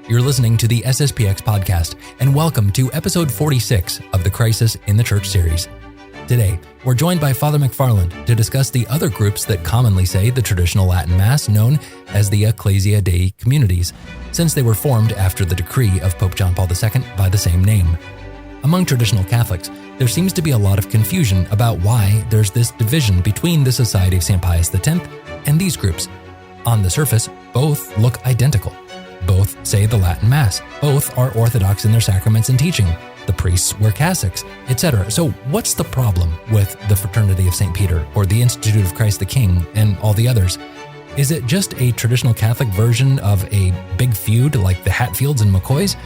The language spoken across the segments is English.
You're listening to the SSPX podcast, and welcome to episode 46 of the Crisis in the Church series. Today, we're joined by Father McFarland to discuss the other groups that commonly say the traditional Latin Mass known as the Ecclesia Dei communities, since they were formed after the decree of Pope John Paul II by the same name. Among traditional Catholics, there seems to be a lot of confusion about why there's this division between the Society of Saint Pius X and these groups. On the surface, both look identical. Both say the Latin Mass. Both are orthodox in their sacraments and teaching. The priests wear cassocks, etc. So what's the problem with the Fraternity of Saint Peter or the Institute of Christ the King and all the others? Is it just a traditional Catholic version of a big feud like the Hatfields and McCoys?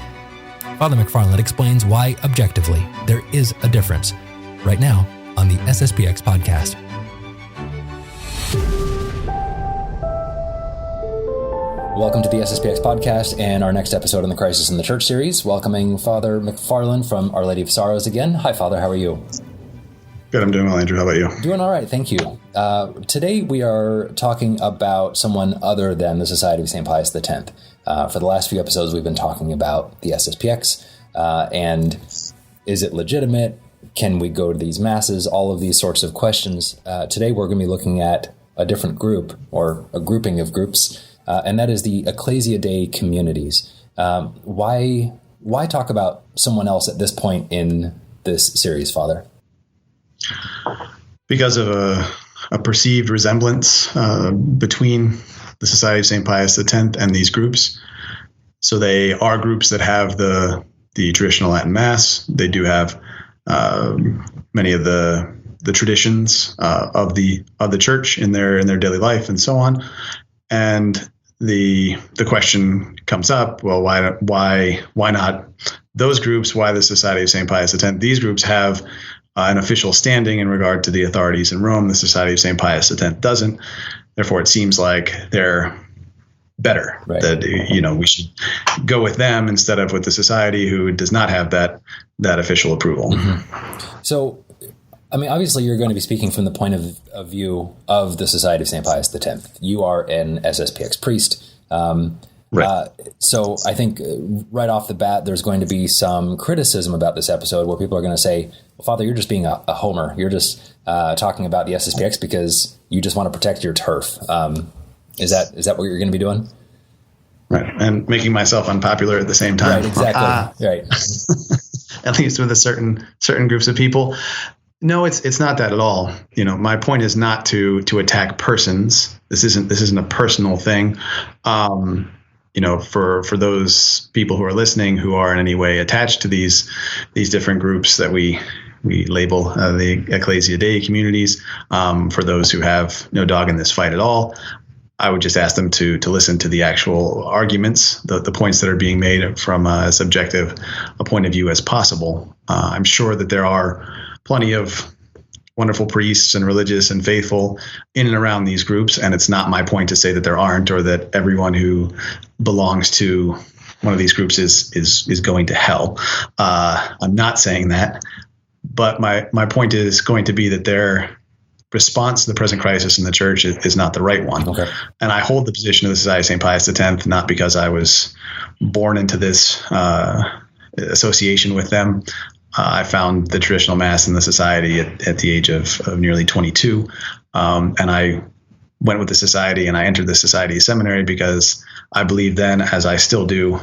Father McFarland explains why, objectively, there is a difference. Right now on the SSPX podcast. Welcome to the SSPX podcast and our next episode in the Crisis in the Church series, welcoming Father McFarland from Our Lady of Sorrows again. Hi, Father. How are you? Good. I'm doing well, Andrew. How about you? Doing all right. Thank you. Today we are talking about someone other than the Society of Saint Pius X. For the last few episodes, we've been talking about the SSPX and is it legitimate? Can we go to these masses? All of these sorts of questions. Today we're going to be looking at a different group or a grouping of groups. And that is the Ecclesia Dei communities. Why talk about someone else at this point in this series, Father? Because of a perceived resemblance between the Society of Saint Pius X and these groups. So they are groups that have the traditional Latin Mass. They do have many of the traditions of the Church in their daily life and so on. And the question comes up, well, why not those groups? Why the Society of Saint Pius X? These groups have an official standing in regard to the authorities in Rome. The Society of Saint Pius X doesn't. Therefore, it seems like they're better. Right. That we should go with them instead of with the society who does not have that official approval. Mm-hmm. So, I mean, obviously, you're going to be speaking from the point of view of the Society of Saint Pius X. You are an SSPX priest. Right. So I think right off the bat, there's going to be some criticism about this episode where people are going to say, well, Father, you're just being a homer. You're just talking about the SSPX because you just want to protect your turf. Is that what you're going to be doing? Right. And making myself unpopular at the same time. Right, exactly. Right. At least with a certain groups of people. No, it's not that at all. My point is not to attack persons. This isn't a personal thing. For those people who are listening who are in any way attached to these different groups that we label the Ecclesia Dei communities, for those who have no dog in this fight at all, I would just ask them to listen to the actual arguments, the points that are being made from as objective a point of view as possible. I'm sure that there are plenty of wonderful priests and religious and faithful in and around these groups. And it's not my point to say that there aren't, or that everyone who belongs to one of these groups is going to hell. I'm not saying that, but my point is going to be that their response to the present crisis in the Church is not the right one. Okay. And I hold the position of the Society of Saint Pius X, not because I was born into this association with them. I found the traditional Mass in the society at the age of nearly 22. And I went with the society and I entered the society seminary because I believed then, as I still do,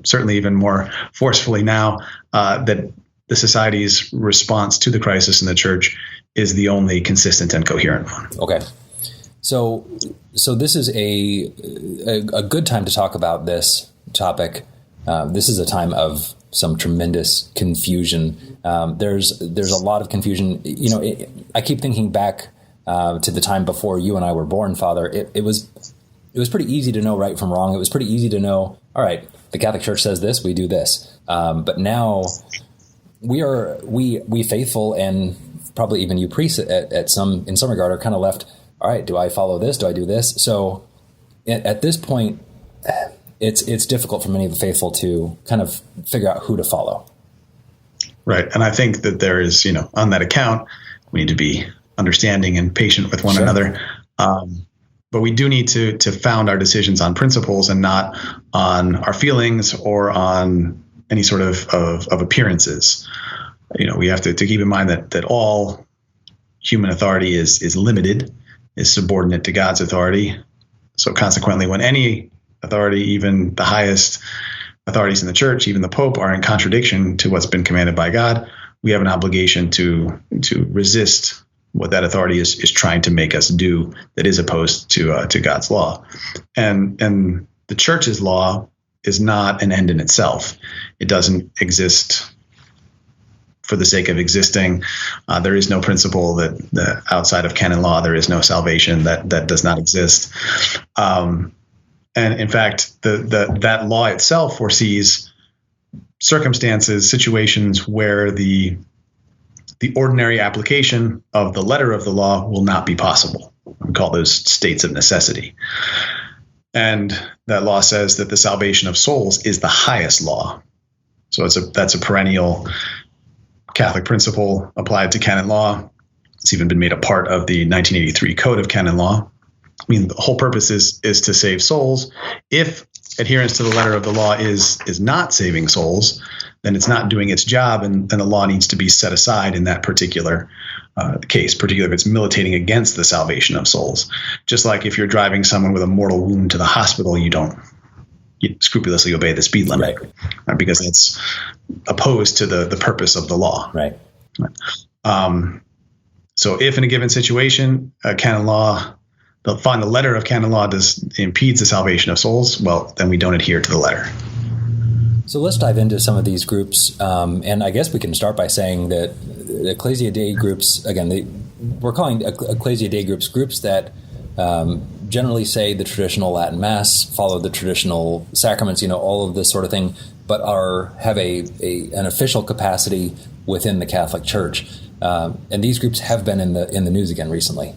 certainly even more forcefully now, that the society's response to the crisis in the Church is the only consistent and coherent one. Okay. So this is a good time to talk about this topic. This is a time of some tremendous confusion. There's a lot of confusion. I keep thinking back to the time before you and I were born, Father. It was pretty easy to know right from wrong. It was pretty easy to know, all right, the Catholic Church says this, we do this. But now we faithful, and probably even you priests in some regard, are kind of left, all right, do I follow this? Do I do this? So at this point, it's difficult for many of the faithful to kind of figure out who to follow. Right. And I think that there is, on that account, we need to be understanding and patient with one another. But we do need to found our decisions on principles and not on our feelings or on any sort of appearances. We have to keep in mind that all human authority is limited, is subordinate to God's authority. So consequently, when any authority, even the highest authorities in the church, even the Pope, are in contradiction to what's been commanded by God, we have an obligation to resist what that authority is trying to make us do that is opposed to God's law. And the church's law is not an end in itself. It doesn't exist for the sake of existing. There is no principle that outside of canon law, there is no salvation. That does not exist. And in fact, that law itself foresees circumstances, situations where the ordinary application of the letter of the law will not be possible. We call those states of necessity. And that law says that the salvation of souls is the highest law. So that's a perennial Catholic principle applied to canon law. It's even been made a part of the 1983 Code of Canon Law. I mean, the whole purpose is to save souls. If adherence to the letter of the law is not saving souls, then it's not doing its job, and the law needs to be set aside in that particular case, particularly if it's militating against the salvation of souls. Just like if you're driving someone with a mortal wound to the hospital, you scrupulously obey the speed limit, right? Because it's opposed to the purpose of the law. Right. So if in a given situation, canon law, they'll find the letter of canon law impedes the salvation of souls, well, then we don't adhere to the letter. So let's dive into some of these groups. And I guess we can start by saying that Ecclesia Dei groups, again, we're calling Ecclesia Dei groups that generally say the traditional Latin Mass, follow the traditional sacraments, all of this sort of thing, but have an official capacity within the Catholic Church. And these groups have been in the news again recently.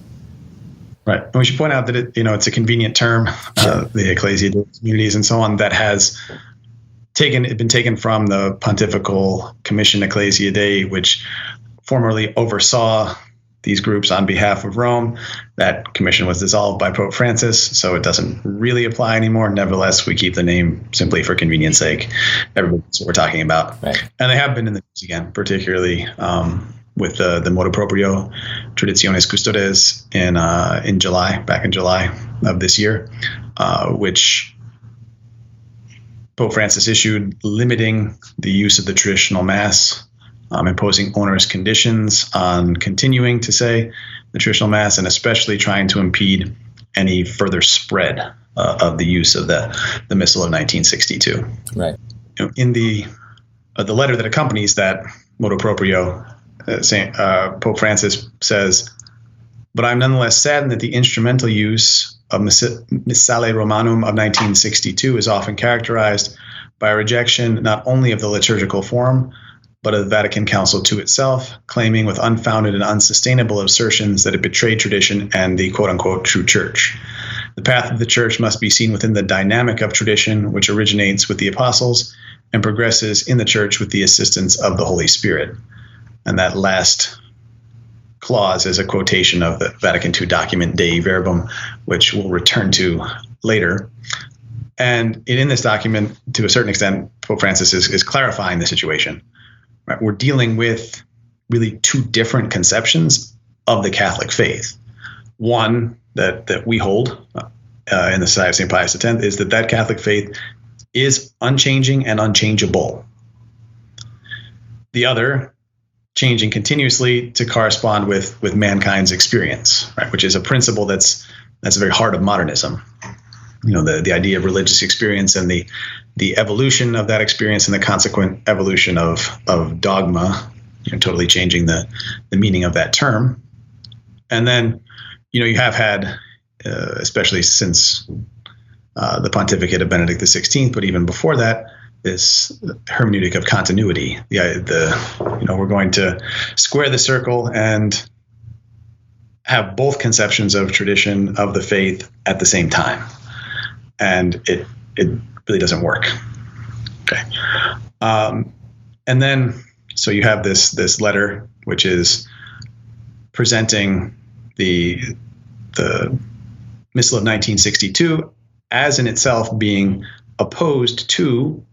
Right. And we should point out that it's a convenient term, the Ecclesia Dei communities and so on, that has been taken from the Pontifical Commission Ecclesia Dei, which formerly oversaw these groups on behalf of Rome. That commission was dissolved by Pope Francis, so it doesn't really apply anymore. Nevertheless, we keep the name simply for convenience sake. Everybody knows what we're talking about. Right. And they have been in the news again, particularly with the motu proprio Traditionis Custodes back in July of this year, which Pope Francis issued, limiting the use of the traditional Mass, imposing onerous conditions on continuing to say the traditional Mass, and especially trying to impede any further spread of the use of the Missal of 1962. Right. In the letter that accompanies that motu proprio, Pope Francis says, "But I'm nonetheless saddened that the instrumental use of Missale Romanum of 1962 is often characterized by a rejection not only of the liturgical form, but of the Vatican Council to itself, claiming with unfounded and unsustainable assertions that it betrayed tradition and the quote-unquote true church. The path of the church must be seen within the dynamic of tradition, which originates with the apostles and progresses in the church with the assistance of the Holy Spirit." And that last clause is a quotation of the Vatican II document Dei Verbum, which we'll return to later. And in this document, to a certain extent, Pope Francis is clarifying the situation. Right? We're dealing with really two different conceptions of the Catholic faith. One that we hold in the Society of St. Pius X is that Catholic faith is unchanging and unchangeable. The other, changing continuously to correspond with mankind's experience, right? Which is a principle that's the very heart of modernism. The idea of religious experience and the evolution of that experience and the consequent evolution of dogma, totally changing the meaning of that term. And then, you have had, especially since the pontificate of Benedict XVI, but even before that, this hermeneutic of continuity. We're going to square the circle and have both conceptions of tradition of the faith at the same time, and it really doesn't work. Okay, and then so you have this letter which is presenting the Missal of 1962 as in itself being opposed to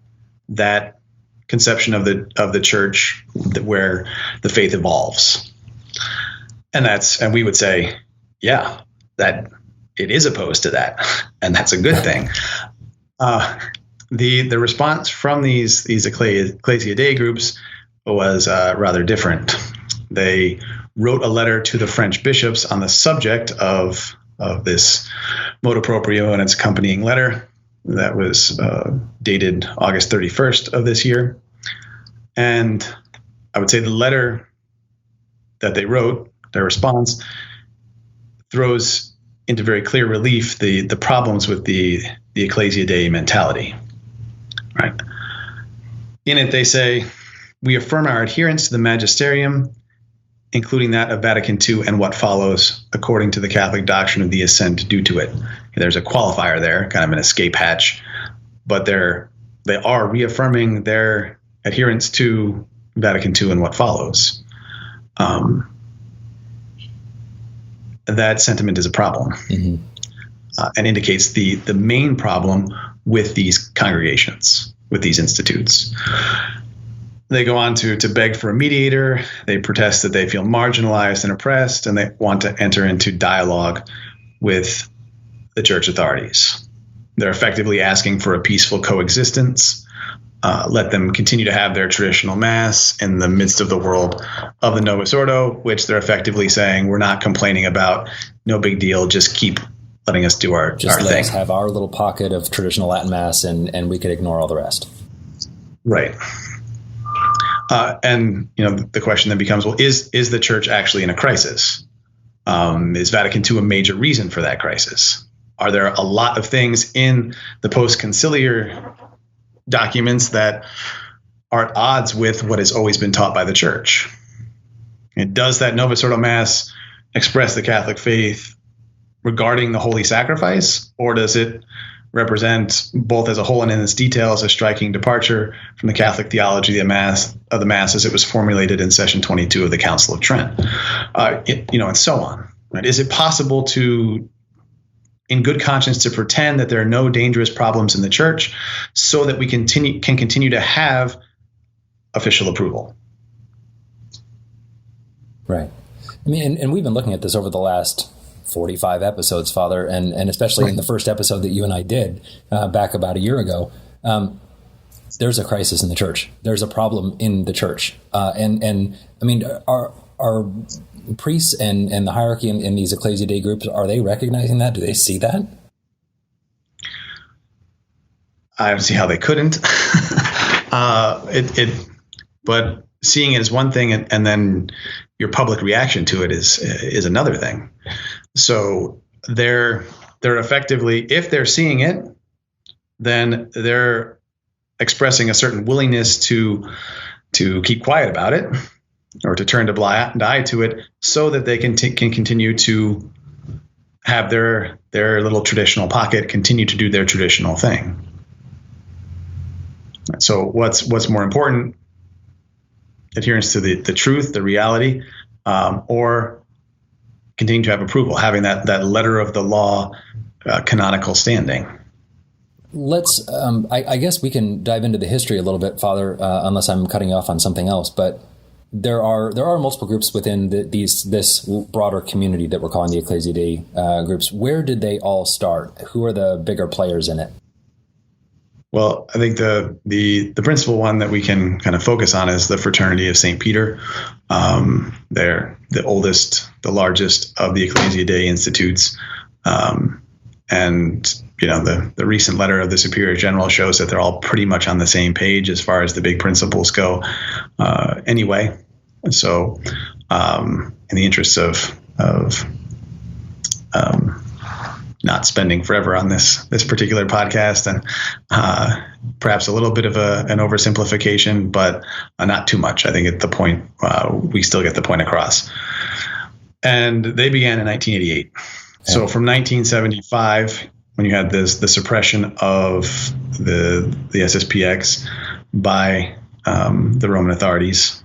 that conception of the church where the faith evolves. And we would say, yeah, that it is opposed to that, and that's a good thing. The response from these Ecclesia Dei groups was rather different. They wrote a letter to the French bishops on the subject of this motu proprio and its accompanying letter that was dated August 31st of this year. And I would say the letter that they wrote, their response, throws into very clear relief the problems with the Ecclesia Dei mentality. Right. In it, they say, we affirm our adherence to the magisterium, including that of Vatican II and what follows according to the Catholic doctrine of the assent due to it. There's a qualifier there, kind of an escape hatch, but they are reaffirming their adherence to Vatican II and what follows. That sentiment is a problem, and indicates the main problem with these congregations, with these institutes. They go on to beg for a mediator. They protest that they feel marginalized and oppressed, and they want to enter into dialogue with the church authorities. They're effectively asking for a peaceful coexistence. Let them continue to have their traditional mass in the midst of the world of the Novus Ordo, which they're effectively saying, we're not complaining about, no big deal, just keep letting us do our just thing. Let us have our little pocket of traditional Latin Mass, and we could ignore all the rest. Right. And the question then becomes, well, is the church actually in a crisis? Is Vatican II a major reason for that crisis? Are there a lot of things in the post-conciliar documents that are at odds with what has always been taught by the church? And does that Novus Ordo Mass express the Catholic faith regarding the Holy Sacrifice, or does it represent, both as a whole and in its details, a striking departure from the Catholic theology of the Mass as it was formulated in Session 22 of the Council of Trent, and so on? Right? Is it possible to, in good conscience, to pretend that there are no dangerous problems in the church so that we can continue to have official approval? Right. I mean, and we've been looking at this over the last 45 episodes, Father, and especially in the first episode that you and I did back about a year ago. There's a crisis in the church. There's a problem in the church. And I mean, are priests and the hierarchy in these Ecclesia Dei groups, are they recognizing that? Do they see that? I don't see how they couldn't. But seeing it is one thing, and then your public reaction to it is another thing. So they're effectively, if they're seeing it, then they're expressing a certain willingness to keep quiet about it, or to turn a blind eye to it, so that they can continue to have their little traditional pocket, continue to do their traditional thing. So what's more important? Adherence to the truth, the reality, or continue to have approval, having that letter of the law canonical standing. Let's, I guess we can dive into the history a little bit, Father, unless I'm cutting you off on something else. But there are multiple groups within this broader community that we're calling the Ecclesia Dei groups. Where did they all start? Who are the bigger players in it? Well, I think the principal one that we can kind of focus on is the Fraternity of Saint Peter. They're the oldest, the largest of the Ecclesia Dei institutes. And the recent letter of the Superior General shows that they're all pretty much on the same page as far as the big principles go. Anyway, so in the interests of not spending forever on this particular podcast, and perhaps a little bit of an oversimplification, but not too much. I think at the point we still get the point across. And they began in 1988. Yeah. So from 1975, when you had the suppression of the SSPX by the Roman authorities,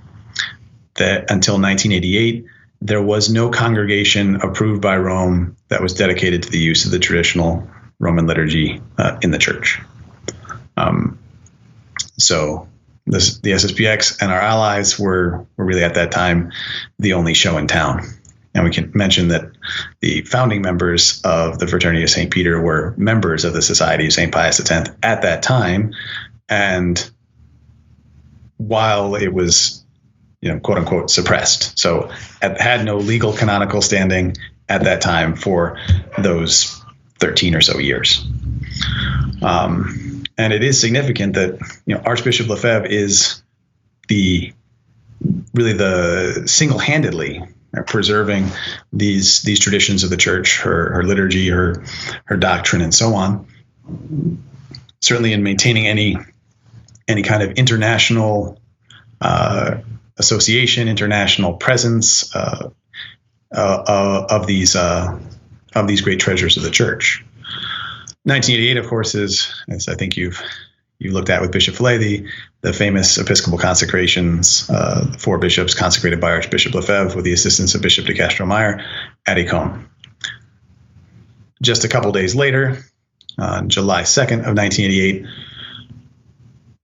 that until 1988, there was no congregation approved by Rome that was dedicated to the use of the traditional Roman liturgy in the church. So the SSPX and our allies were really at that time the only show in town. And we can mention that the founding members of the Fraternity of Saint Peter were members of the Society of St. Pius X at that time. And while it was, quote unquote, suppressed, so it had no legal canonical standing at that time for those 13 or so years. And it is significant that, Archbishop Lefebvre is the single-handedly preserving these traditions of the church, her liturgy, her doctrine, and so on. Certainly in maintaining any kind of international association, international presence of these great treasures of the church. 1988, of course, is, as I think you've looked at with Bishop Fillet, the famous Episcopal consecrations, the 4 bishops consecrated by Archbishop Lefebvre with the assistance of Bishop de Castro-Meyer at Écône. Just a couple days later, on July 2nd of 1988,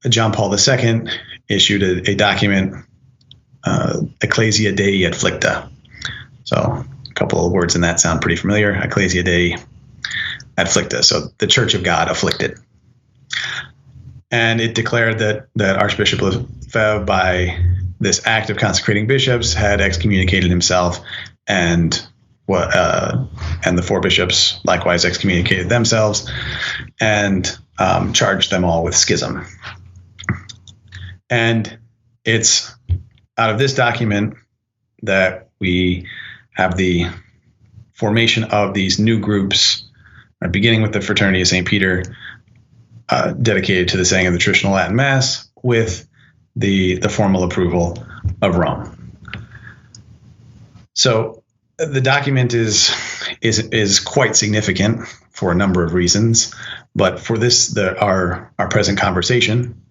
John Paul II issued a document, Ecclesia Dei Afflicta. So a couple of words in that sound pretty familiar. Ecclesia Dei Afflicta, so the Church of God afflicted. And it declared that Archbishop Lefebvre, by this act of consecrating bishops, had excommunicated himself, and the 4 bishops likewise excommunicated themselves, and charged them all with schism. And it's out of this document that we have the formation of these new groups, beginning with the Fraternity of Saint Peter, dedicated to the saying of the traditional Latin Mass, with the formal approval of Rome. So the document is quite significant for a number of reasons, but for this, our present conversation,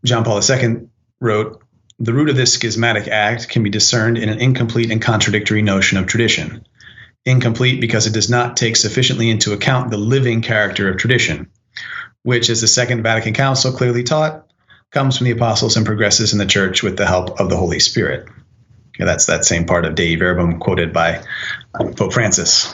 John Paul II wrote, "The root of this schismatic act can be discerned in an incomplete and contradictory notion of tradition. Incomplete because it does not take sufficiently into account the living character of tradition, which, as the Second Vatican Council clearly taught, comes from the apostles and progresses in the church with the help of the Holy Spirit." Okay, that's that same part of Dei Verbum quoted by Pope Francis.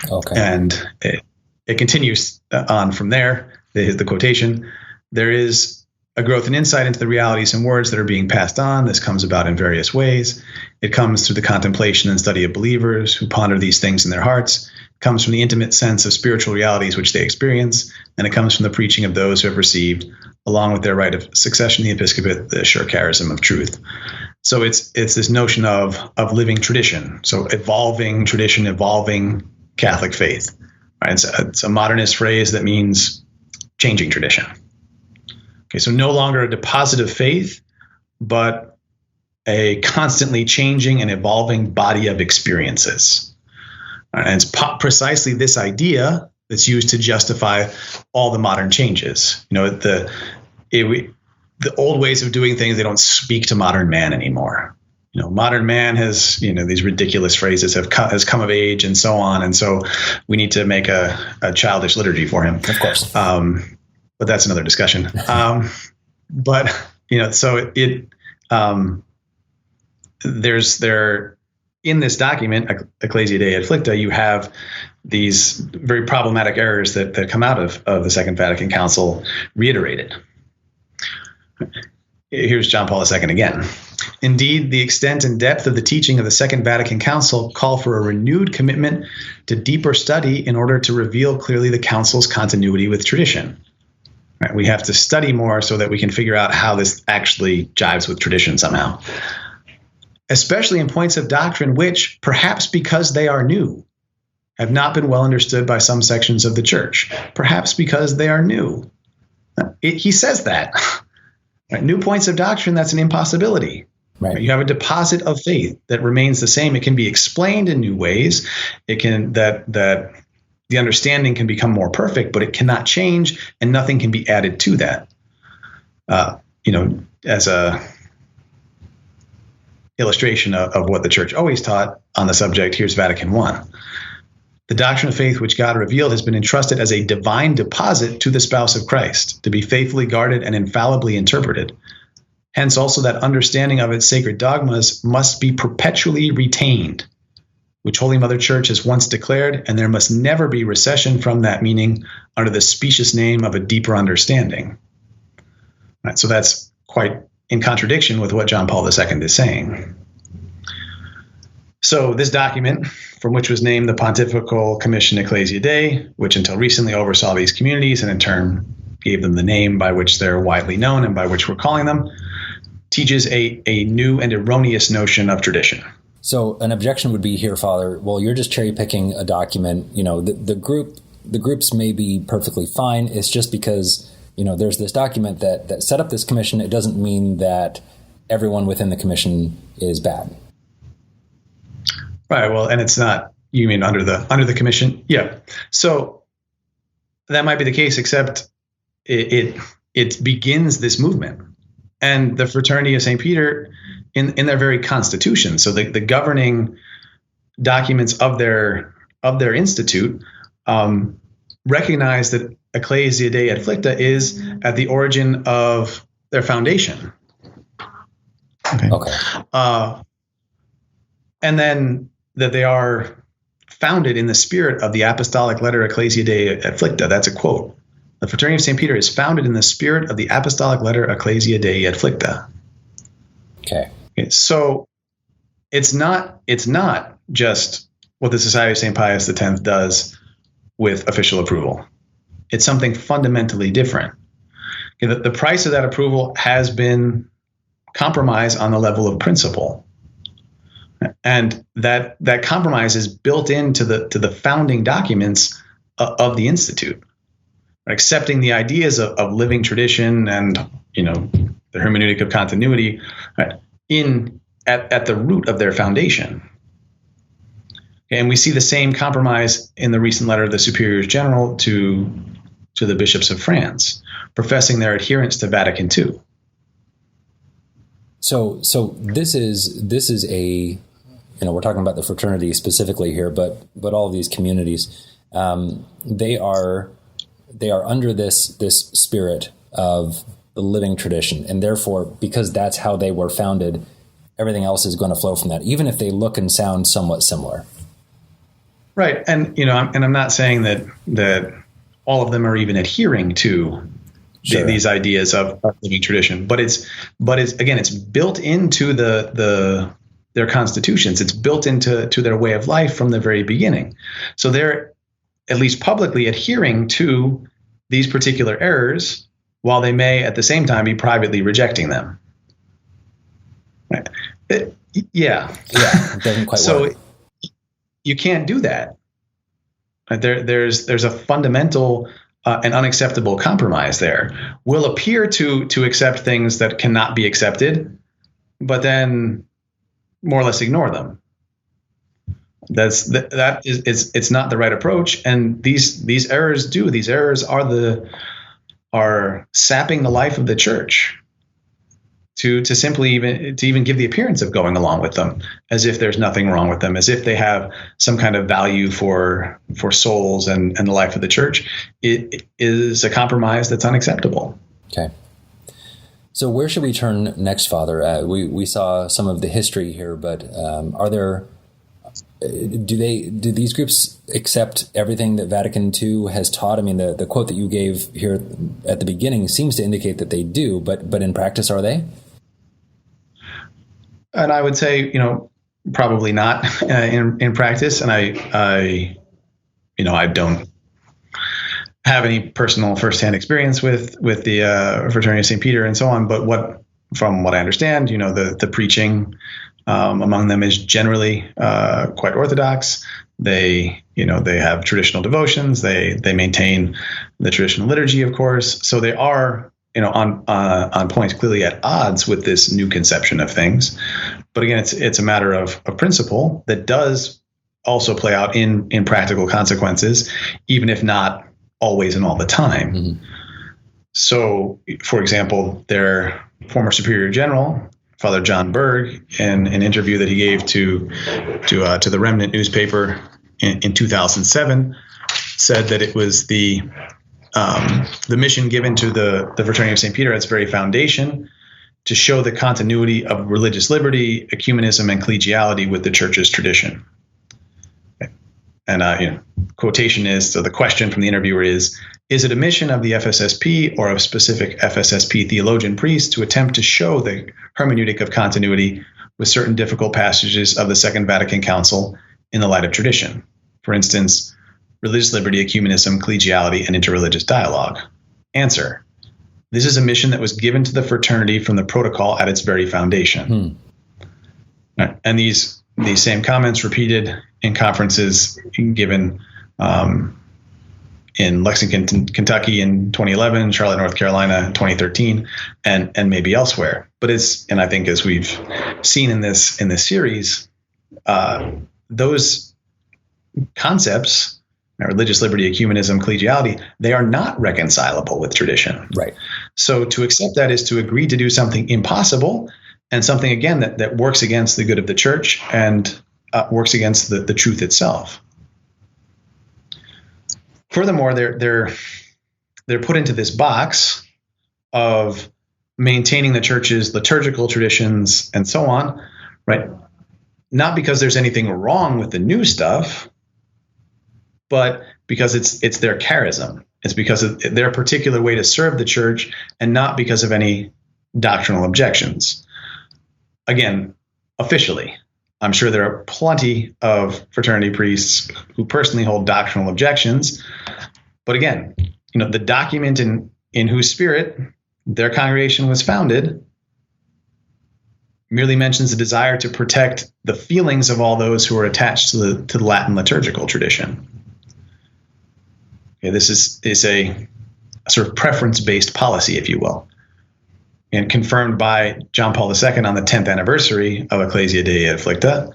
Okay. And it continues on from there, the quotation. "There is a growth in insight into the realities and words that are being passed on. This comes about in various ways. It comes through the contemplation and study of believers who ponder these things in their hearts. It comes from the intimate sense of spiritual realities which they experience, and it comes from the preaching of those who have received, along with their right of succession in the episcopate, the sure charism of truth." So it's this notion of living tradition. So evolving tradition, evolving Catholic faith. Right? It's a modernist phrase that means changing tradition. Okay, so no longer a deposit of faith, but a constantly changing and evolving body of experiences. And it's precisely this idea that's used to justify all the modern changes. The old ways of doing things, they don't speak to modern man anymore. Modern man has, these ridiculous phrases has come of age and so on. And so we need to make a childish liturgy for him. Of course. But that's another discussion. So in this document, Ecclesia Dei Afflicta, you have these very problematic errors that come out of the Second Vatican Council reiterated. Here's John Paul II again. "Indeed, the extent and depth of the teaching of the Second Vatican Council call for a renewed commitment to deeper study in order to reveal clearly the Council's continuity with tradition." Right? We have to study more so that we can figure out how this actually jives with tradition somehow. "Especially in points of doctrine which, perhaps because they are new, have not been well understood by some sections of the church." Perhaps because they are new. He says that. Right? New points of doctrine, that's an impossibility. Right. You have a deposit of faith that remains the same. It can be explained in new ways. It can that the understanding can become more perfect, but it cannot change, and nothing can be added to that. As a illustration of what the church always taught, on the subject, here's Vatican I. The doctrine of faith which God revealed has been entrusted as a divine deposit to the spouse of Christ, to be faithfully guarded and infallibly interpreted. Hence also that understanding of its sacred dogmas must be perpetually retained, which Holy Mother Church has once declared, and there must never be recession from that meaning under the specious name of a deeper understanding. Right, so that's quite in contradiction with what John Paul II is saying. So this document, from which was named the Pontifical Commission Ecclesia Dei, which until recently oversaw these communities and in turn gave them the name by which they're widely known and by which we're calling them, teaches a new and erroneous notion of tradition. So an objection would be here, Father, well, you're just cherry picking a document. The groups may be perfectly fine. It's just because, there's this document that set up this commission. It doesn't mean that everyone within the commission is bad. Right. Well, and it's not, you mean under the commission? Yeah. So that might be the case, except it begins this movement. And the Fraternity of Saint Peter, in their very constitution, so the governing documents of their institute, recognize that Ecclesia Dei Afflicta is at the origin of their foundation. Okay. And then that they are founded in the spirit of the apostolic letter Ecclesia Dei Afflicta. That's a quote. The Fraternity of Saint Peter is founded in the spirit of the apostolic letter Ecclesia Dei Afflicta. Okay. So it's not just what the Society of St. Pius X does with official approval. It's something fundamentally different. The price of that approval has been compromise on the level of principle. And that compromise is built into the founding documents of the Institute. Accepting the ideas of living tradition and the hermeneutic of continuity at the root of their foundation. And we see the same compromise in the recent letter of the Superiors General to the bishops of France, professing their adherence to Vatican II. So this is a we're talking about the fraternity specifically here, but all of these communities, they are under this spirit of the living tradition, and therefore, because that's how they were founded, everything else is going to flow from that, even if they look and sound somewhat similar. Right, and I'm not saying that all of them are even adhering to these ideas of living tradition, but it's built into their constitutions. It's built into their way of life from the very beginning. So they're at least publicly adhering to these particular errors, while they may at the same time be privately rejecting them. Right. It doesn't quite work. So you can't do that. Right? There's a fundamental and unacceptable compromise there. We'll appear to accept things that cannot be accepted, but then more or less ignore them. It's not the right approach, and these errors are sapping the life of the church to simply even give the appearance of going along with them, as if there's nothing wrong with them, as if they have some kind of value for souls and the life of the church. It is a compromise that's unacceptable. Okay. So where should we turn next, Father? We saw some of the history here, but do these groups accept everything that Vatican II has taught? I mean, the quote that you gave here at the beginning seems to indicate that they do, but in practice, are they? And I would say, probably not in practice. And I don't have any personal firsthand experience with the Fraternity of Saint Peter and so on. But from what I understand, the preaching among them is generally quite orthodox. They have traditional devotions. They maintain the traditional liturgy, of course. So they are on points clearly at odds with this new conception of things. But again, it's a matter of principle that does also play out in practical consequences, even if not always and all the time. Mm-hmm. So, for example, their former superior general, Father John Berg, in an interview that he gave to the Remnant newspaper in 2007, said that it was the mission given to the Fraternity of Saint Peter at its very foundation to show the continuity of religious liberty, ecumenism, and collegiality with the Church's tradition. And quotation is, so the question from the interviewer is it a mission of the FSSP or of specific FSSP theologian priests to attempt to show the hermeneutic of continuity with certain difficult passages of the Second Vatican Council in the light of tradition? For instance, religious liberty, ecumenism, collegiality, and interreligious dialogue. Answer: this is a mission that was given to the fraternity from the protocol at its very foundation. Right. And these same comments repeated in conferences given in Lexington, Kentucky in 2011, Charlotte, North Carolina in 2013, and maybe elsewhere. But I think as we've seen in this series, those concepts, religious liberty, ecumenism, collegiality, they are not reconcilable with tradition. Right. So to accept that is to agree to do something impossible, and something, again, that works against the good of the church and works against the truth itself. Furthermore, they're put into this box of maintaining the church's liturgical traditions and so on, right? Not because there's anything wrong with the new stuff, but because it's their charism. It's because of their particular way to serve the church, and not because of any doctrinal objections. Again, officially, I'm sure there are plenty of fraternity priests who personally hold doctrinal objections. But again, the document in whose spirit their congregation was founded merely mentions the desire to protect the feelings of all those who are attached to the Latin liturgical tradition. Okay, this is a sort of preference-based policy, if you will, and confirmed by John Paul II on the 10th anniversary of Ecclesia Dei Afflicta,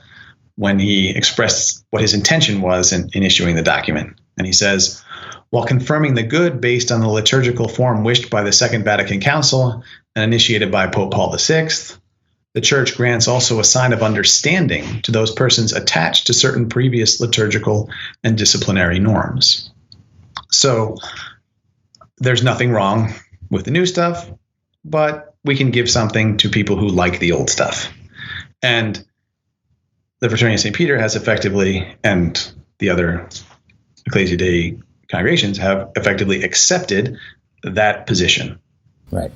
when he expressed what his intention was in issuing the document. And he says, while confirming the good based on the liturgical form wished by the Second Vatican Council and initiated by Pope Paul VI, the Church grants also a sign of understanding to those persons attached to certain previous liturgical and disciplinary norms. So there's nothing wrong with the new stuff, but we can give something to people who like the old stuff. And the Fraternity of Saint Peter has effectively, and the other Ecclesia Dei congregations have effectively accepted that position. Right.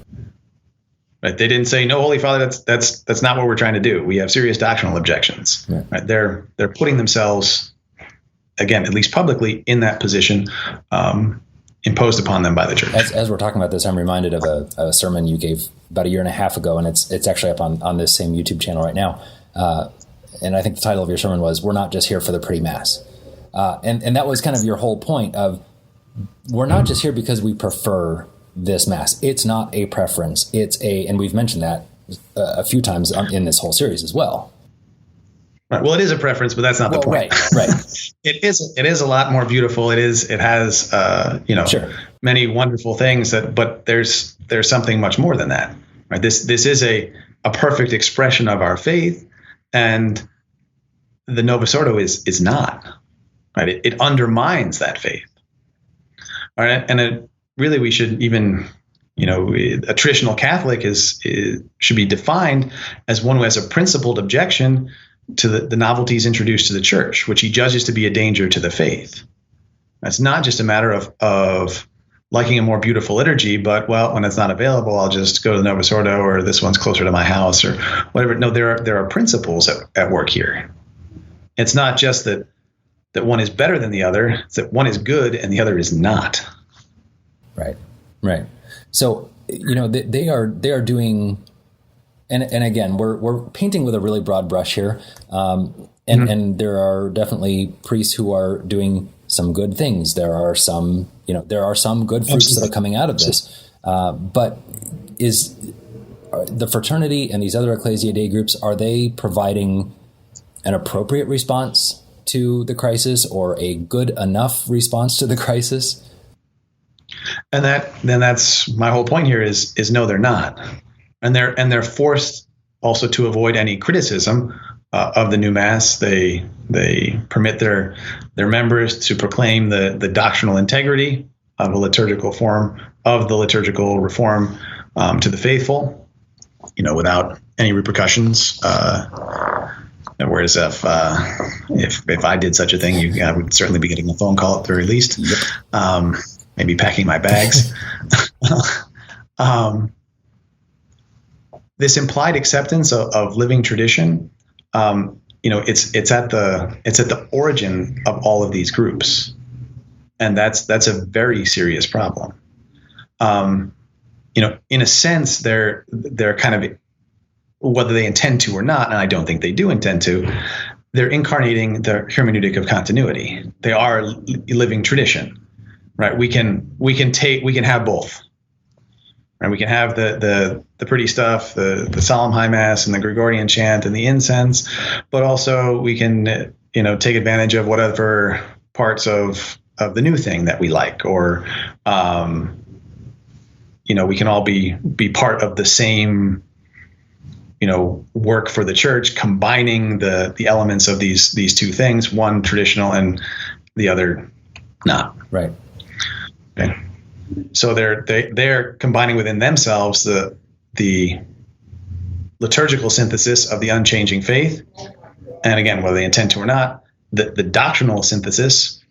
Right. They didn't say, no, Holy Father, that's not what we're trying to do. We have serious doctrinal objections. Yeah. Right. They're putting themselves, again, at least publicly, in that position imposed upon them by the church. As we're talking about this, I'm reminded of a sermon you gave about a year and a half ago, and it's actually up on this same YouTube channel right now. And I think the title of your sermon was, "We're not just here for the pretty mass." And that was kind of your whole point of, we're not just here because we prefer this mass. It's not a preference. And we've mentioned that a few times in this whole series as well. Right. Well, it is a preference, but that's not the point. Right. It is a lot more beautiful. It has sure, many wonderful things but there's something much more than that. Right. This is a perfect expression of our faith, and the Novus Ordo is not. Right. It undermines that faith. All right. And really, we should even, a traditional Catholic should be defined as one who has a principled objection to the novelties introduced to the church, which he judges to be a danger to the faith. It's not just a matter of liking a more beautiful liturgy, but, well, when it's not available, I'll just go to the Novus Ordo, or this one's closer to my house, or whatever. No, there are principles at work here. It's not just that one is better than the other. It's that one is good and the other is not. Right. So, they are doing, and again, we're painting with a really broad brush here. And there are definitely priests who are doing some good things. There are some good fruits that are coming out of this. But is the fraternity and these other Ecclesia Dei groups, are they providing an appropriate response to the crisis, or a good enough response to the crisis? And that's my whole point here is no, they're not. And they're forced also to avoid any criticism of the new Mass, they permit their members to proclaim the doctrinal integrity of a liturgical form of the liturgical reform to the faithful, without any repercussions. Whereas if I did such a thing, I would certainly be getting a phone call at the very least. Yep. Maybe packing my bags. This implied acceptance of living tradition, it's at the origin of all of these groups, and that's a very serious problem. In a sense, they're kind of, whether they intend to or not, and I don't think they do intend to, they're incarnating the hermeneutic of continuity. They are living tradition, right? We can have both. Right? We can have the pretty stuff, the solemn high mass and the Gregorian chant and the incense, but also we can, take advantage of whatever parts of the new thing that we like, or, we can all be part of the same, work for the church, combining the elements of these two things, one traditional and the other not. Right. Okay. So they're combining within themselves the liturgical synthesis of the unchanging faith, and again, whether they intend to or not, the doctrinal synthesis,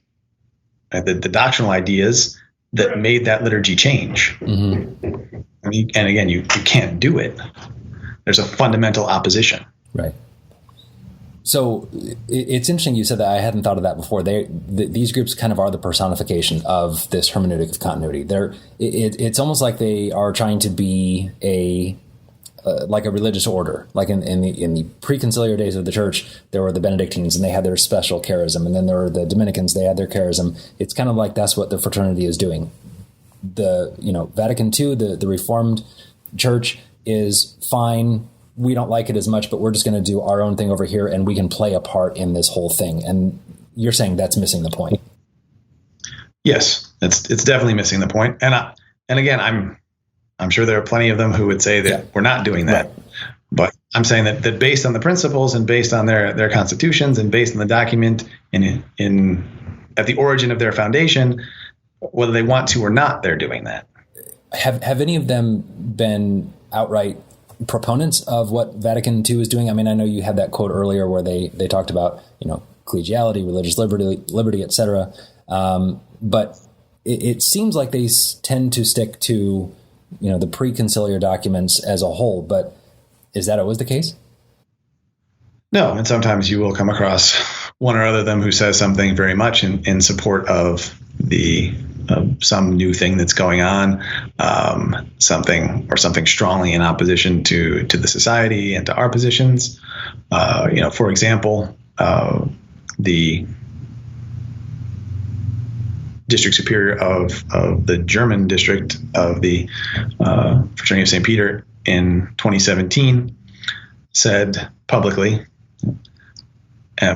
the doctrinal ideas that made that liturgy change. Mm-hmm. And again, you can't do it. There's a fundamental opposition. Right. So it's interesting you said that. I hadn't thought of that before. These groups kind of are the personification of this hermeneutic of continuity. It's almost like they are trying to be like a religious order. Like in the preconciliar days of the church, there were the Benedictines, and they had their special charism, and then there were the Dominicans, they had their charism. It's kind of like that's what the fraternity is doing. The Vatican II, the Reformed Church is fine. We don't like it as much, but we're just going to do our own thing over here, and we can play a part in this whole thing. And you're saying that's missing the point. Yes, it's definitely missing the point. And again, I'm sure there are plenty of them who would say that we're not doing that. Right. But I'm saying that based on the principles and based on their constitutions and based on the document in at the origin of their foundation, whether they want to or not, they're doing that. Have any of them been outright proponents of what Vatican II is doing? I mean, I know you had that quote earlier where they talked about, collegiality, religious liberty, et cetera. But it seems like they tend to stick to, the preconciliar documents as a whole. But is that always the case? No. And sometimes you will come across one or other of them who says something very much in support of some new thing that's going on, something strongly in opposition to the society and to our positions. For example, the district superior of the German district of the Fraternity of Saint Peter in 2017 said publicly,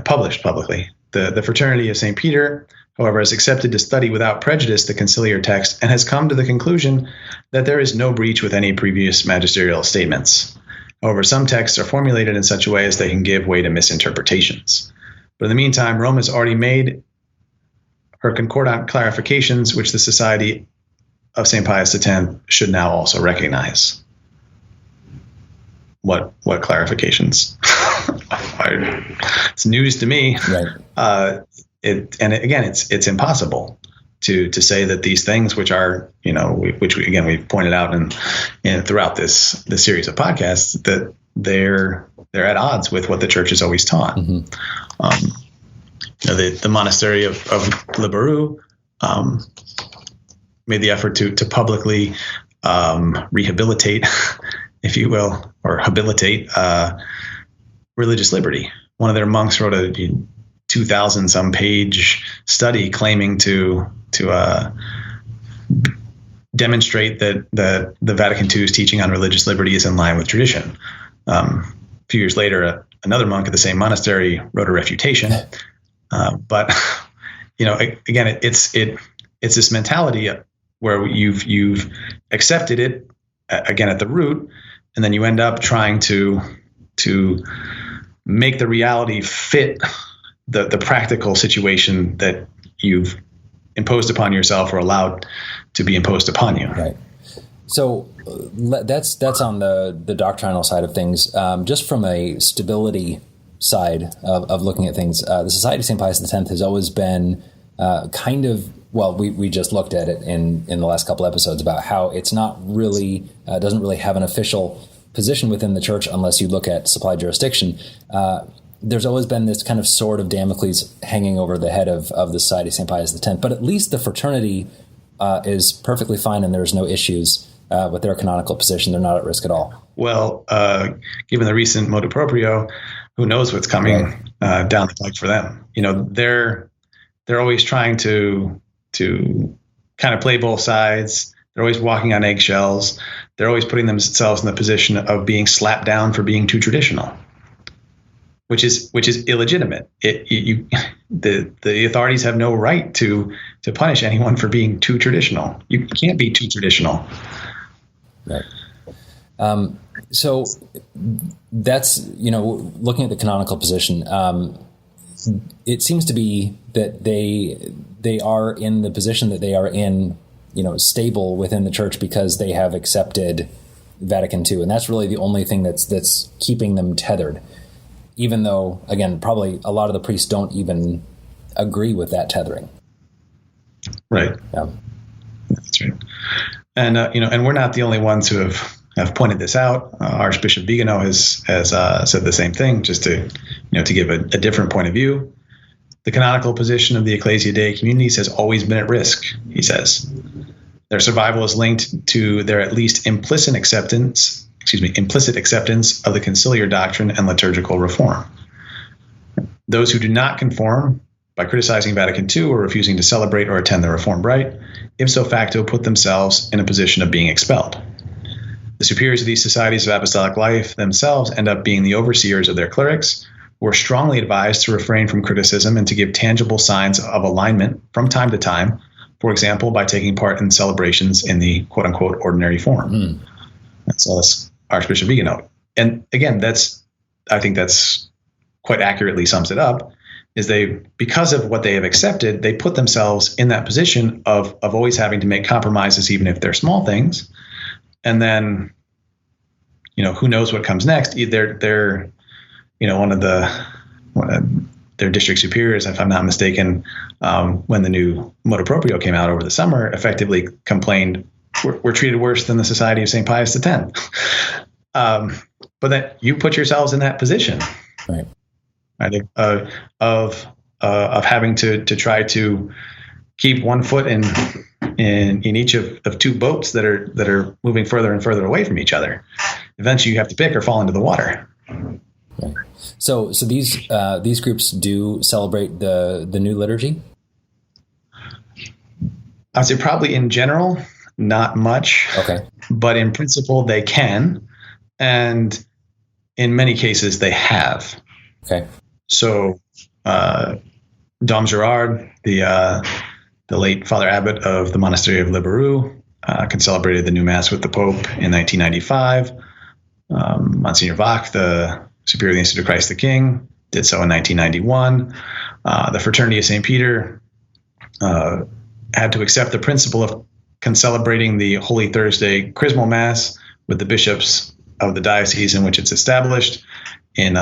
published publicly, the Fraternity of Saint Peter, however, has accepted to study without prejudice the conciliar text and has come to the conclusion that there is no breach with any previous magisterial statements. However, some texts are formulated in such a way as they can give way to misinterpretations. But in the meantime, Rome has already made her concordant clarifications, which the Society of St. Pius X should now also recognize. What clarifications? It's news to me. Right. It's impossible to say that these things, which are, we've pointed out and throughout this series of podcasts, that they're at odds with what the church has always taught. Mm-hmm. The monastery of Le Barroux made the effort to publicly rehabilitate, if you will, or habilitate religious liberty. One of their monks wrote a 2,000 some page study claiming to demonstrate that the Vatican II's teaching on religious liberty is in line with tradition. A few years later, another monk at the same monastery wrote a refutation. But again, it's this mentality where you've accepted it again at the root, and then you end up trying to to make the reality fit the practical situation that you've imposed upon yourself or allowed to be imposed upon you. Right. So that's on the doctrinal side of things. Just from a stability side of looking at things, the Society of St. Pius X has always been kind of, well, we just looked at it in the last couple episodes about how it's not really, doesn't really have an official position within the church unless you look at supply jurisdiction. There's always been this kind of sword of Damocles hanging over the head of the Society of St. Pius X, but at least the fraternity is perfectly fine and there's no issues with their canonical position. They're not at risk at all. Well, given the recent motu proprio, who knows what's coming down the pike for them? They're always trying to kind of play both sides. They're always walking on eggshells. They're always putting themselves in the position of being slapped down for being too traditional, which is illegitimate. The authorities have no right to punish anyone for being too traditional. You can't be too traditional. Right. So that's, looking at the canonical position, it seems to be that they are in the position that they are in, stable within the church because they have accepted Vatican II. And that's really the only thing that's keeping them tethered, even though, again, probably a lot of the priests don't even agree with that tethering. Right. Yeah. That's right. And, and we're not the only ones who have pointed this out. Archbishop Vigano has said the same thing, just to give a different point of view. The canonical position of the Ecclesia Dei communities has always been at risk, he says. Their survival is linked to their at least implicit acceptance of the conciliar doctrine and liturgical reform. Those who do not conform by criticizing Vatican II or refusing to celebrate or attend the Reformed Rite, ipso facto put themselves in a position of being expelled. The superiors of these societies of apostolic life themselves end up being the overseers of their clerics, who are strongly advised to refrain from criticism and to give tangible signs of alignment from time to time, for example, by taking part in celebrations in the quote-unquote ordinary form. So that's Archbishop Vigano. And again, I think that's quite accurately sums it up, is because of what they have accepted, they put themselves in that position of always having to make compromises, even if they're small things. And then, who knows what comes next? They're one of their district superiors, if I'm not mistaken, when the new motu proprio came out over the summer, effectively complained, we're treated worse than the Society of St. Pius X. But that you put yourselves in that position, right? Of having to try to keep one foot in each of two boats that are moving further and further away from each other. Eventually, you have to pick or fall into the water. Okay. So these groups do celebrate the new liturgy? I'd say probably in general, not much. Okay. But in principle, they can, and in many cases, they have. Okay. So, Dom Gerard, the late Father Abbot of the Monastery of Liberou, concelebrated the new Mass with the Pope in 1995. Monsignor Bach, the Superior of the Institute of Christ the King, did so in 1991. The Fraternity of Saint Peter had to accept the principle of concelebrating the Holy Thursday Chrismal Mass with the bishops of the diocese in which it's established in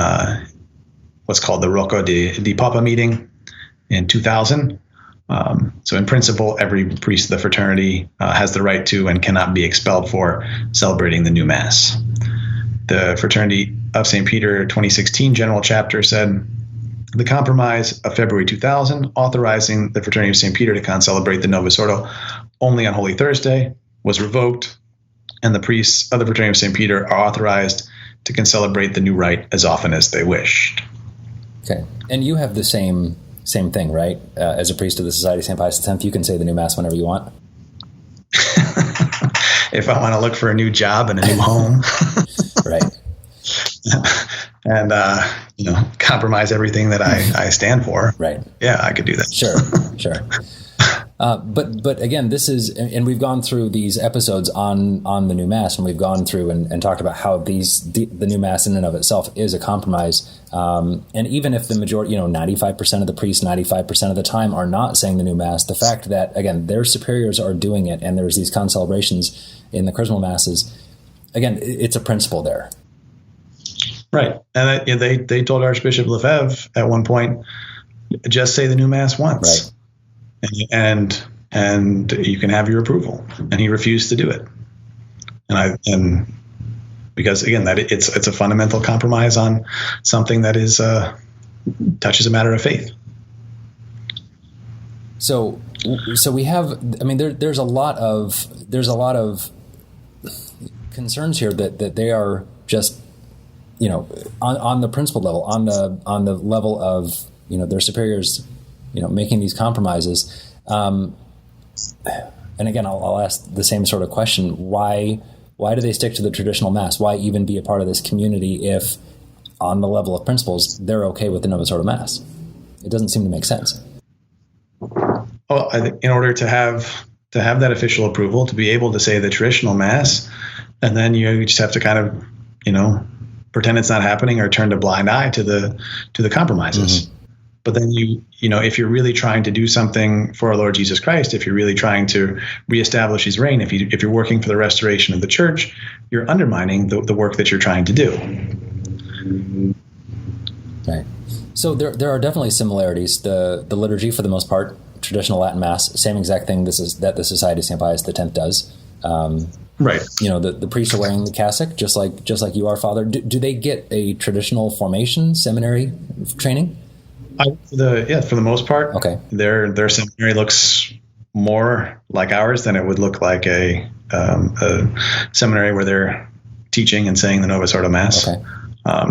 what's called the Rocco di Papa meeting in 2000. So in principle, every priest of the fraternity has the right to and cannot be expelled for celebrating the new Mass. The Fraternity of St. Peter 2016 General Chapter said, the compromise of February 2000 authorizing the Fraternity of St. Peter to concelebrate the Novus Ordo only on Holy Thursday was revoked, and the priests of the Fraternity of St. Peter are authorized to concelebrate the new rite as often as they wished. Okay. And you have the same thing, right? As a priest of the Society of St. Pius X, you can say the new Mass whenever you want. If I want to look for a new job and a new home. Right. And, compromise everything that I stand for. Right. Yeah, I could do that. Sure. But again, this is, and we've gone through these episodes on the new Mass, and we've gone through and talked about how the new Mass in and of itself is a compromise. And even if the majority, 95% of the priests, 95% of the time are not saying the new Mass, the fact that, again, their superiors are doing it, and there's these concelebrations in the Chrismal Masses, again, it's a principle there. Right. And they told Archbishop Lefebvre at one point, just say the new Mass once. Right. And you can have your approval. And he refused to do it. And because again, that it's a fundamental compromise on something that is touches a matter of faith. So we have, I mean, there's a lot of concerns here that they are just, on the principle level, on the level of, their superiors, making these compromises. And again, I'll ask the same sort of question. Why do they stick to the traditional Mass? Why even be a part of this community if on the level of principles, they're okay with the Novus Ordo Mass? It doesn't seem to make sense. Well, in order to have that official approval, to be able to say the traditional Mass, and then you just have to kind of, pretend it's not happening or turn a blind eye to the compromises. Mm-hmm. But then if you're really trying to do something for our Lord Jesus Christ, if you're really trying to reestablish his reign, if you're working for the restoration of the church, you're undermining the work that you're trying to do. Right. So there are definitely similarities. The liturgy, for the most part, traditional Latin Mass, same exact thing that the Society of St. Pius X does. Right. The priests are wearing the cassock, just like you are, Father. Do they get a traditional formation, seminary training? For the most part, okay. Their seminary looks more like ours than it would look like a seminary where they're teaching and saying the Novus Ordo Mass. Okay.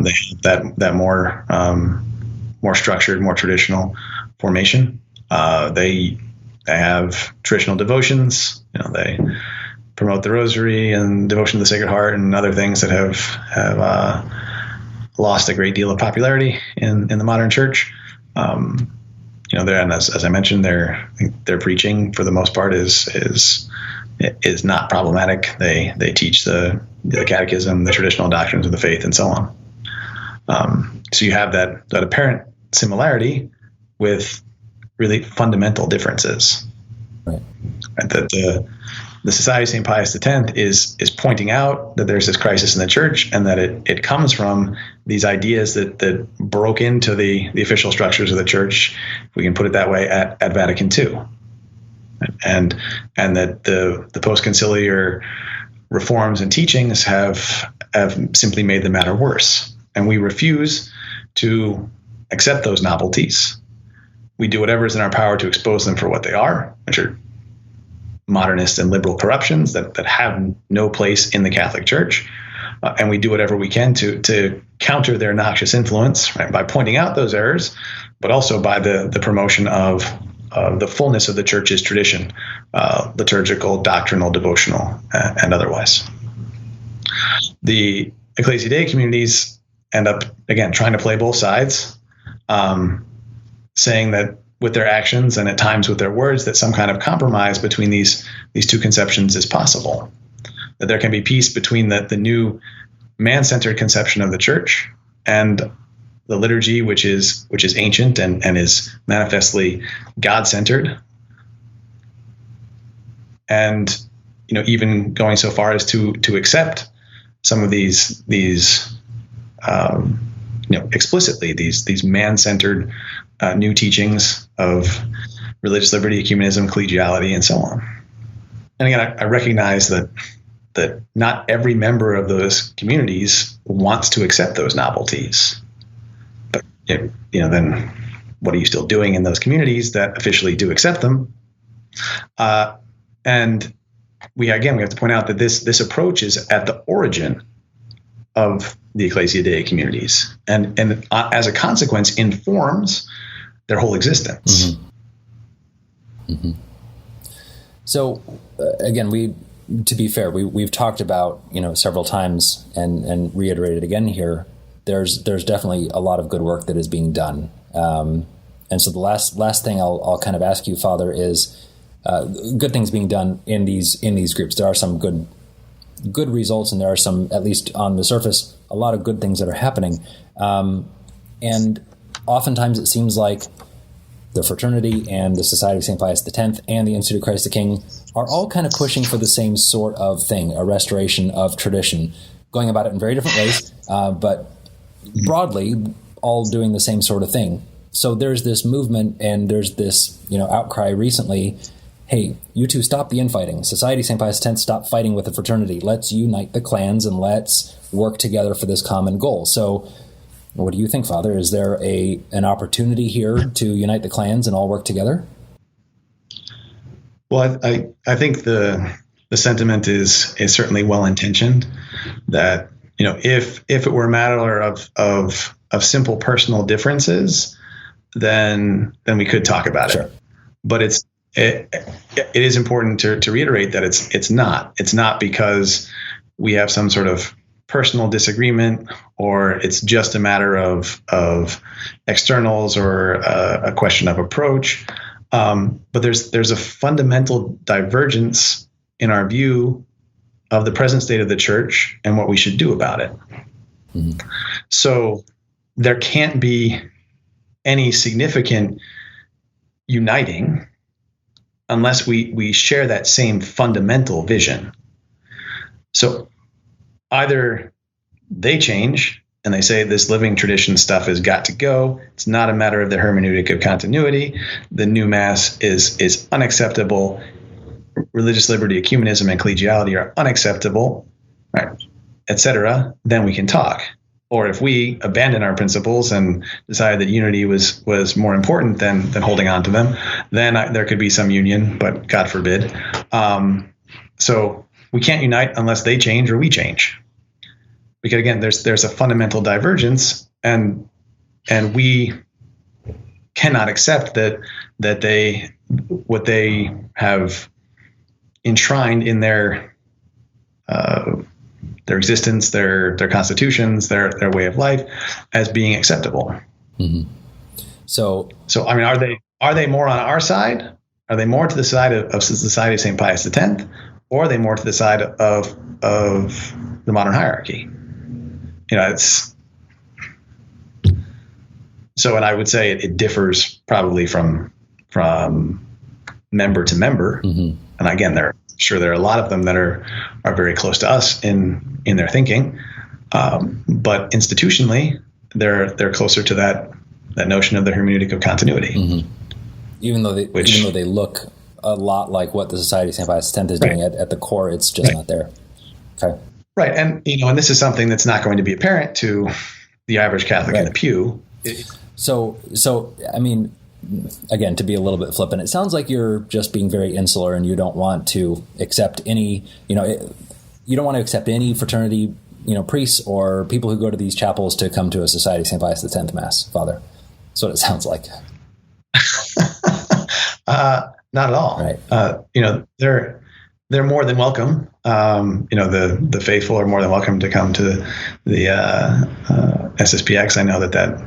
They have that more structured, more traditional formation. They have traditional devotions. They promote the Rosary and devotion to the Sacred Heart and other things that have lost a great deal of popularity in the modern church. And as I mentioned, their preaching for the most part is not problematic. They teach the catechism, the traditional doctrines of the faith, and so on. So you have that apparent similarity with really fundamental differences. Right. That the Society of St. Pius X is pointing out that there's this crisis in the church, and that it comes from these ideas that broke into the official structures of the church, if we can put it that way, at Vatican II. And that the post-conciliar reforms and teachings have simply made the matter worse. And we refuse to accept those novelties. We do whatever is in our power to expose them for what they are, which are modernist and liberal corruptions that have no place in the Catholic Church. And we do whatever we can to counter their noxious influence, right, by pointing out those errors, but also by the promotion of the fullness of the Church's tradition, liturgical, doctrinal, devotional, and otherwise. The Ecclesia Dei communities end up, again, trying to play both sides, saying that with their actions and at times with their words, that some kind of compromise between these two conceptions is possible. That there can be peace between the new man-centered conception of the church and the liturgy, which is ancient and is manifestly God-centered. And even going so far as to accept some of these explicitly these man-centered new teachings of religious liberty, ecumenism, collegiality, and so on. And again, I recognize that not every member of those communities wants to accept those novelties. But then what are you still doing in those communities that officially do accept them? And we have to point out that this approach is at the origin of the Ecclesia Dei communities, and as a consequence informs their whole existence. Mm-hmm. Mm-hmm. So again, to be fair, we've talked about several times and reiterated again here. There's definitely a lot of good work that is being done, and so the last thing I'll kind of ask you, Father, is good things being done in these groups. There are some good results, and there are some, at least on the surface, a lot of good things that are happening. And oftentimes it seems like the fraternity and the Society of St. Pius X and the Institute of Christ the King are all kind of pushing for the same sort of thing, a restoration of tradition, going about it in very different ways, but broadly all doing the same sort of thing. So there's this movement, and there's this outcry recently, hey, you two stop the infighting. Society of St. Pius X, stop fighting with the fraternity. Let's unite the clans and let's work together for this common goal. So what do you think, Father? Is there an opportunity here to unite the clans and all work together? Well, I think the sentiment is certainly well intentioned. That if it were a matter of simple personal differences, then we could talk about it. But it is important to reiterate that it's not because we have some sort of personal disagreement, or it's just a matter of externals or a question of approach. But there's a fundamental divergence in our view of the present state of the church and what we should do about it. Mm-hmm. So there can't be any significant uniting unless we share that same fundamental vision. So either they change and they say this living tradition stuff has got to go. It's not a matter of the hermeneutic of continuity. The new mass is unacceptable. Religious liberty, ecumenism, and collegiality are unacceptable, right, etc. Then we can talk. Or if we abandon our principles and decide that unity was more important than holding on to them, then there could be some union, but God forbid. So we can't unite unless they change or we change. Because again, there's a fundamental divergence, and we cannot accept that they what they have enshrined in their existence, their constitutions, their way of life, as being acceptable. Mm-hmm. So I mean, are they more on our side? Are they more to the side of the Society of St. Pius X, or are they more to the side of the modern hierarchy? It's so, and I would say it differs probably from member to member. Mm-hmm. And again, there are a lot of them that are very close to us in their thinking, but institutionally, they're closer to that notion of the hermeneutic of continuity. Mm-hmm. Even though they look a lot like what the Society of St. Pius X is doing, at the core, it's just not there. Okay. Right, and and this is something that's not going to be apparent to the average Catholic in the pew. So I mean, again, to be a little bit flippant, it sounds like you're just being very insular, and you don't want to accept any, you don't want to accept any fraternity, priests or people who go to these chapels to come to a Society of St. Pius X Mass, Father. That's what it sounds like. Not at all. Right. They're more than welcome. The faithful are more than welcome to come to the SSPX. I know that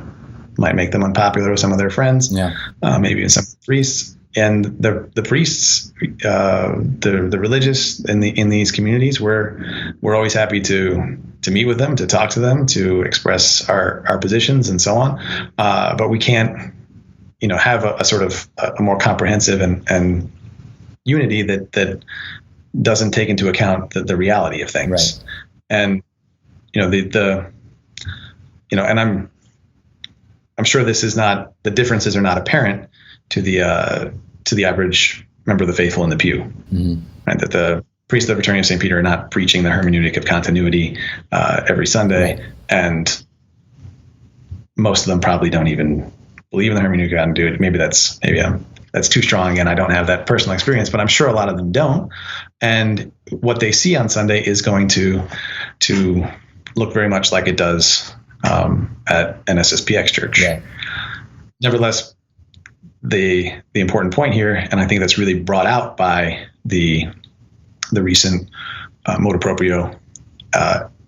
might make them unpopular with some of their friends, maybe even some priests. And the priests, the religious in these communities, we're always happy to meet with them, to talk to them, to express our positions and so on. But we can't, have a sort of a more comprehensive and unity that doesn't take into account the reality of things. Right. And and I'm sure this is not, the differences are not apparent to the average member of the faithful in the pew. Mm-hmm. Right? That the priests of the Fraternity of Saint Peter are not preaching the hermeneutic of continuity every Sunday, right. And most of them probably don't even believe in the hermeneutic of continuity. Maybe that's too strong, and I don't have that personal experience, but I'm sure a lot of them don't. And what they see on Sunday is going to look very much like it does at an SSPX church. Yeah. Nevertheless, the important point here, and I think that's really brought out by the recent motu proprio,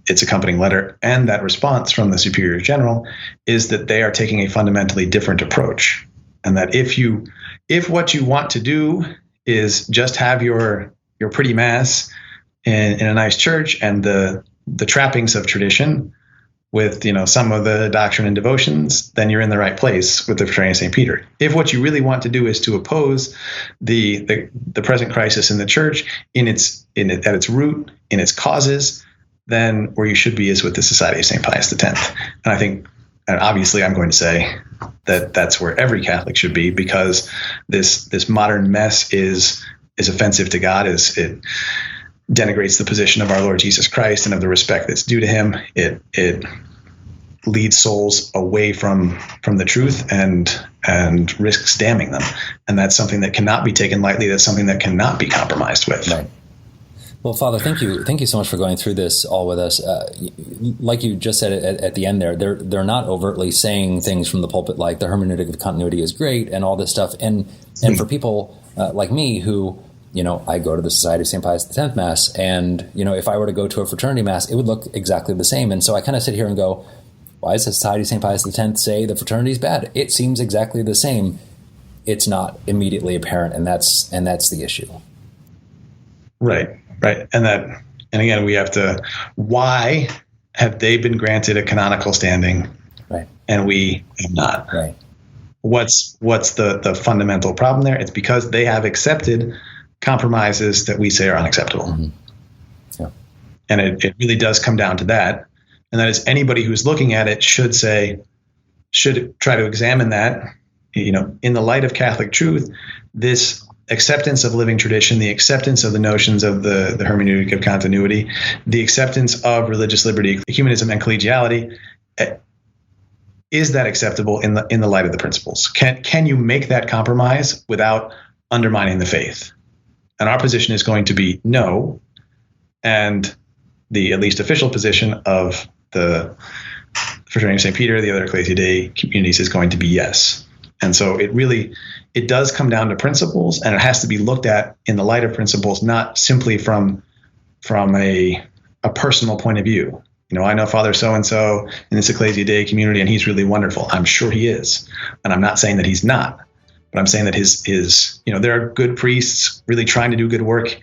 its accompanying letter, and that response from the Superior General, is that they are taking a fundamentally different approach, and that if what you want to do is just have your pretty mass in a nice church and the trappings of tradition with, some of the doctrine and devotions, then you're in the right place with the Fraternity of Saint Peter. If what you really want to do is to oppose the present crisis in the church at its root, in its causes, then where you should be is with the Society of St. Pius X. And I think, and obviously I'm going to say that that's where every Catholic should be, because this modern mess is offensive to God. It denigrates the position of our Lord Jesus Christ and of the respect that's due to him. It leads souls away from the truth and risks damning them. And that's something that cannot be taken lightly. That's something that cannot be compromised with. Right. Well, Father, thank you so much for going through this all with us. Like you just said at the end there, they're not overtly saying things from the pulpit like the hermeneutic of continuity is great and all this stuff. And for people like me who, I go to the Society of St. Pius X Mass, and, if I were to go to a fraternity Mass, it would look exactly the same. And so I kind of sit here and go, why does the Society of St. Pius X say the fraternity is bad? It seems exactly the same. It's not immediately apparent, and that's the issue. Right. And again, we have to, why have they been granted a canonical standing? Right. And we have not? Right. What's the fundamental problem there? It's because they have accepted compromises that we say are unacceptable. Mm-hmm. Yeah. And it really does come down to that. And that is, anybody who's looking at it should try to examine that, in the light of Catholic truth, this acceptance of living tradition, the acceptance of the notions of the hermeneutic of continuity, the acceptance of religious liberty, humanism, and collegiality, is that acceptable in the light of the principles? Can you make that compromise without undermining the faith? And our position is going to be no, and the at least official position of the Fraternity of Saint Peter, the other Ecclesia Dei communities, is going to be yes. And so it does come down to principles, and it has to be looked at in the light of principles, not simply from a personal point of view. I know Father so-and-so in this Ecclesia Dei community, and he's really wonderful. I'm sure he is. And I'm not saying that he's not, but I'm saying that his there are good priests really trying to do good work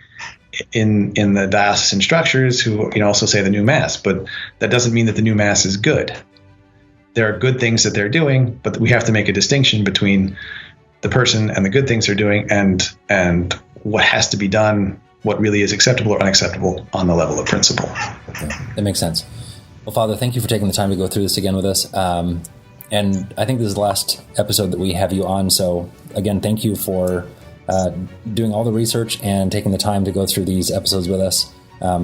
in the diocesan structures who also say the new Mass, but that doesn't mean that the new Mass is good. There are good things that they're doing, but we have to make a distinction between the person and the good things they're doing and what has to be done, what really is acceptable or unacceptable on the level of principle. Okay. That makes sense. Well, Father, thank you for taking the time to go through this again with us. And I think this is the last episode that we have you on. So again, thank you for doing all the research and taking the time to go through these episodes with us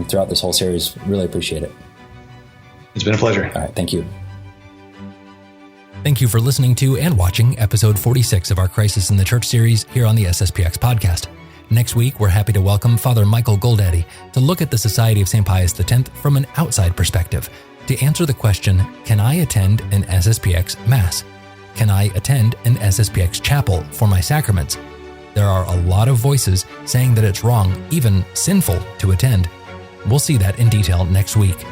throughout this whole series. Really appreciate it. It's been a pleasure. All right. Thank you. Thank you for listening to and watching episode 46 of our Crisis in the Church series here on the SSPX podcast. Next week, we're happy to welcome Father Michael Goldaddy to look at the Society of St. Pius X from an outside perspective, to answer the question, can I attend an SSPX Mass? Can I attend an SSPX chapel for my sacraments? There are a lot of voices saying that it's wrong, even sinful, to attend. We'll see that in detail next week.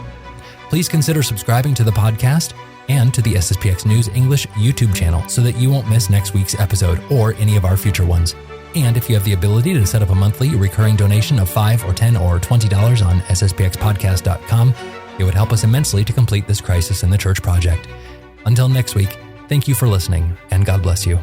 Please consider subscribing to the podcast and to the SSPX News English YouTube channel so that you won't miss next week's episode or any of our future ones. And if you have the ability to set up a monthly recurring donation of $5 or $10 or $20 on sspxpodcast.com, it would help us immensely to complete this Crisis in the Church project. Until next week, thank you for listening, and God bless you.